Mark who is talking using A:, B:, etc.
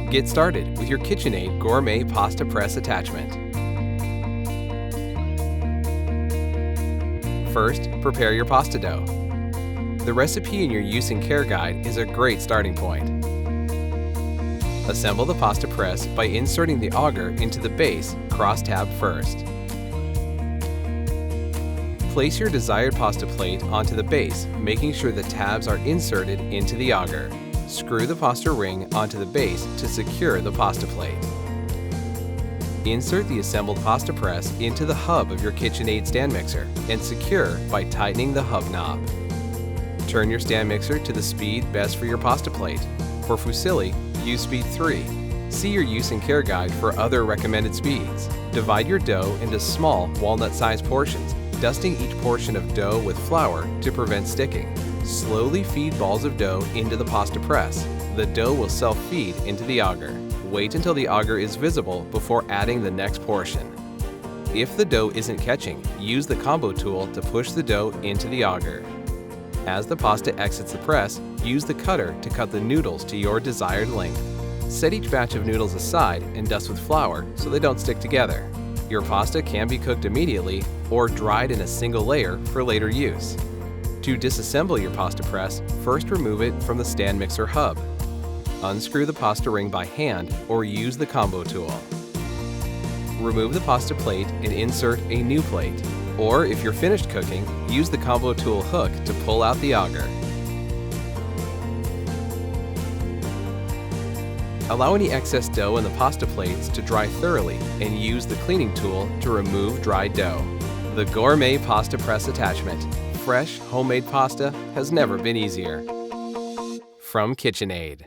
A: Get started with your KitchenAid Gourmet Pasta Press attachment. First, prepare your pasta dough. The recipe in your use and care guide is a great starting point. Assemble the pasta press by inserting the auger into the base cross-tab first. Place your desired pasta plate onto the base, making sure the tabs are inserted into the auger. Screw the pasta ring onto the base to secure the pasta plate. Insert the assembled pasta press into the hub of your KitchenAid stand mixer and secure by tightening the hub knob. Turn your stand mixer to the speed best for your pasta plate. For fusilli, use speed 3. See your use and care guide for other recommended speeds. Divide your dough into small walnut-sized portions, dusting each portion of dough with flour to prevent sticking. Slowly feed balls of dough into the pasta press. The dough will self-feed into the auger. Wait until the auger is visible before adding the next portion. If the dough isn't catching, use the combo tool to push the dough into the auger. As the pasta exits the press, use the cutter to cut the noodles to your desired length. Set each batch of noodles aside and dust with flour so they don't stick together. Your pasta can be cooked immediately or dried in a single layer for later use. To disassemble your pasta press, first remove it from the stand mixer hub. Unscrew the pasta ring by hand or use the combo tool. Remove the pasta plate and insert a new plate. Or if you're finished cooking, use the combo tool hook to pull out the auger. Allow any excess dough in the pasta plates to dry thoroughly and use the cleaning tool to remove dried dough. The Gourmet Pasta Press attachment. Fresh, homemade pasta has never been easier. From KitchenAid.